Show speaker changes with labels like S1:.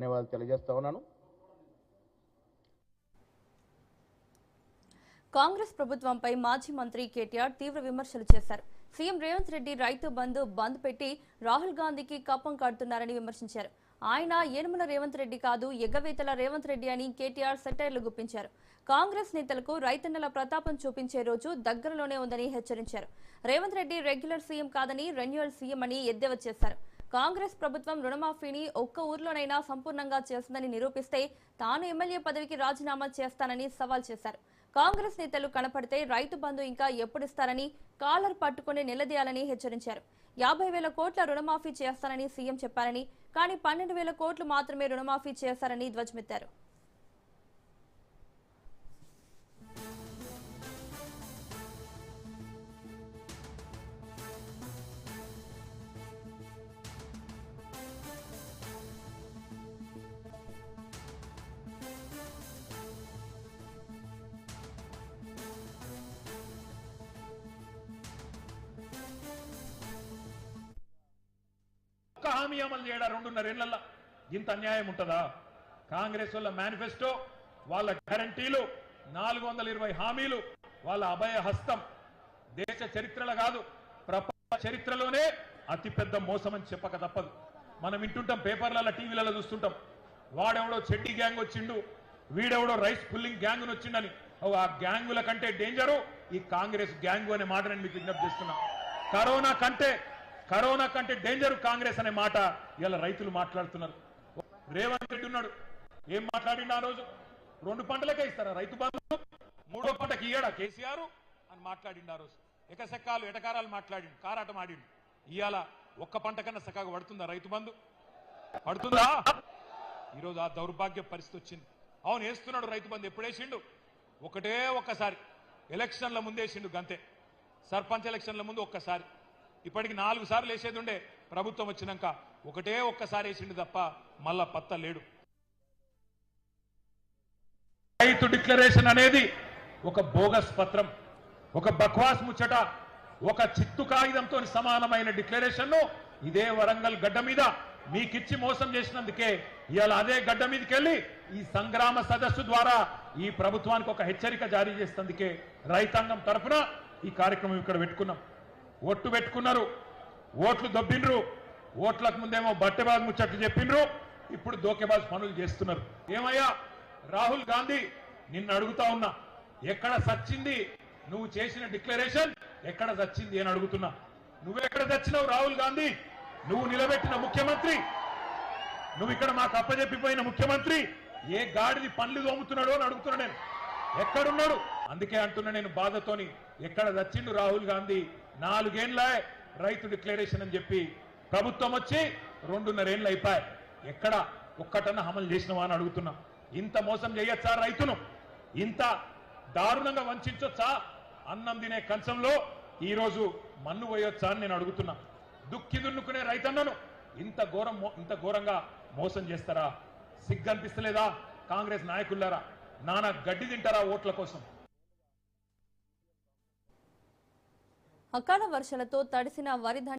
S1: ధన్యవాదాలు తెలియజేస్తా ఉన్నాను.
S2: కాంగ్రెస్ ప్రభుత్వంపై మాజీ మంత్రి కేటీఆర్ తీవ్ర విమర్శలు చేశారు. సీఎం రేవంత్ రెడ్డి రైతు బంద్ పెట్టి రాహుల్ గాంధీకి కప్పం కడుతున్నారని విమర్శించారు. ఆయన యనమల రేవంత్ రెడ్డి కాదు, ఎగ్గవేతల రేవంత్ రెడ్డి అని కేటీఆర్ సెటైర్లు గుప్పించారు. కాంగ్రెస్ నేతలకు రైతన్నల ప్రతాపం చూపించే రోజు దగ్గరలోనే ఉందని హెచ్చరించారు. రేవంత్ రెడ్డి రెగ్యులర్ సీఎం కాదని రెన్యువల్ సీఎం అని ఎద్దేవా చేశారు. కాంగ్రెస్ ప్రభుత్వం రుణమాఫీని ఒక్క ఊర్లోనైనా సంపూర్ణంగా చేస్తుందని నిరూపిస్తే తాను ఎమ్మెల్యే పదవికి రాజీనామా చేస్తానని సవాల్ చేశారు. కాంగ్రెస్ నేతలు కనపడితే రైతు బంధు ఇంకా ఎప్పుడిస్తారని కాలర్ పట్టుకుని నిలదీయాలని హెచ్చరించారు. 50,000 కోట్ల రుణమాఫీ చేస్తానని సీఎం చెప్పారని, కానీ 12,000 కోట్లు మాత్రమే రుణమాఫీ చేశారని ధ్వజమెత్తారు.
S3: హామీ అమలు చేయడా 2.5 ఏళ్లలో ఇంత అన్యాయం ఉంటుందా? కాంగ్రెస్ వాళ్ళ మేనిఫెస్టో, వాళ్ళ గ్యారంటీలు, 420 హామీలు, వాళ్ళ అభయ హస్తం దేశ చరిత్రలో కాదు ప్రపంచ చరిత్రలోనే అతిపెద్ద మోసం అని చెప్పక తప్పదు. మనం వింటుంటాం, పేపర్లలో టీవీలలో చూస్తుంటాం, వాడెవడో చెడ్డీ గ్యాంగ్ వచ్చిండు, వీడెవడో రైస్ పుల్లింగ్ గ్యాంగ్ వచ్చిండని. ఆ గ్యాంగుల కంటే డేంజరు ఈ కాంగ్రెస్ గ్యాంగు అనే మాట నేను మీకు విజ్ఞప్తి చేస్తున్నా. కరోనా కంటే డేంజర్ కాంగ్రెస్ అనే మాట ఇలా రైతులు మాట్లాడుతున్నారు. రేవంత్ రెడ్డి ఉన్నాడు, ఏం మాట్లాడిండు ఆ రోజు? 2 పంటలకే ఇస్తారా రైతు బంధు, 3వ పంటకి ఇయ్యడా కేసీఆర్ అని మాట్లాడిండు ఆ రోజు. ఎకసెక్కాలు ఎటకారాలు మాట్లాడిండు, కారాటం ఆడిండు. ఇవాళ ఒక్క పంట కన్నా చక్కగా పడుతుందా రైతు బంధు? పడుతుందా? ఈరోజు ఆ దౌర్భాగ్య పరిస్థితి వచ్చింది. అవును, వేస్తున్నాడు రైతు బంధు. ఎప్పుడు వేసిండు? ఒక్కసారి ఎలక్షన్ల ముందు వేసిండు గంతే. సర్పంచ్ ఎలక్షన్ల ముందు ఒక్కసారి. ఇప్పటికి 4 సార్లు వేసేది ఉండే ప్రభుత్వం వచ్చినాక. ఒక్కసారి వేసిండు తప్ప మళ్ళా పత్త లేడు. రైతు డిక్లరేషన్ అనేది ఒక బోగస్ పత్రం, ఒక బక్వాస్ ముచ్చట, ఒక చిత్తు కాగితంతో సమానమైన డిక్లరేషన్ ను ఇదే వరంగల్ గడ్డ మీద మీకిచ్చి మోసం చేసినందుకే ఇవాళ అదే గడ్డ మీదకి వెళ్ళి ఈ సంగ్రామ సదస్సు ద్వారా ఈ ప్రభుత్వానికి ఒక హెచ్చరిక జారీ చేసేందుకే రైతాంగం తరఫున ఈ కార్యక్రమం ఇక్కడ పెట్టుకున్నాం. ఓట్లు పెట్టుకున్నారు, ఓట్లు దొబ్బిండ్రు, ఓట్లకు ముందేమో బట్టెబాజ్ ముచ్చట్లు చెప్పిండ్రు, ఇప్పుడు దోకేబాజ్ పనులు చేస్తున్నారు. ఏమయ్యా రాహుల్ గాంధీ, నిన్ను అడుగుతా ఉన్నా, ఎక్కడ సచ్చింది నువ్వు చేసిన డిక్లరేషన్? ఎక్కడ సచ్చింది అని అడుగుతున్నా. నువ్వెక్కడ సచ్చినావు రాహుల్ గాంధీ? నువ్వు నిలబెట్టిన ముఖ్యమంత్రి, నువ్వు ఇక్కడ మాకు అప్పచెప్పిపోయిన ముఖ్యమంత్రి ఏ గాడిది పండ్లు దోముతున్నాడో అని అడుగుతున్నా నేను. ఎక్కడున్నాడు? అందుకే అంటున్నా నేను బాధతోని, ఎక్కడ సచ్చిండు రాహుల్ గాంధీ? 4 ఏళ్ల రైతు డిక్లరేషన్ అని చెప్పి ప్రభుత్వం వచ్చి 2.5 ఏళ్ళు అయిపోయాయి. ఎక్కడ ఒక్కటన్నా అమలు చేసినవా అని అడుగుతున్నా. ఇంత మోసం చేయొచ్చా రైతును? ఇంత దారుణంగా వంచొచ్చా? అన్నం తినే కంచంలో ఈరోజు మన్ను పోయొచ్చా అని నేను అడుగుతున్నా. దుక్కి దున్నుకునే రైతన్నను ఇంత ఘోరంగా మోసం చేస్తారా? సిగ్గు అనిపిస్తలేదా కాంగ్రెస్ నాయకులారా? నానా గడ్డి తింటారా ఓట్ల కోసం?
S2: అకాల వర్షాలతో తడిసిన వరి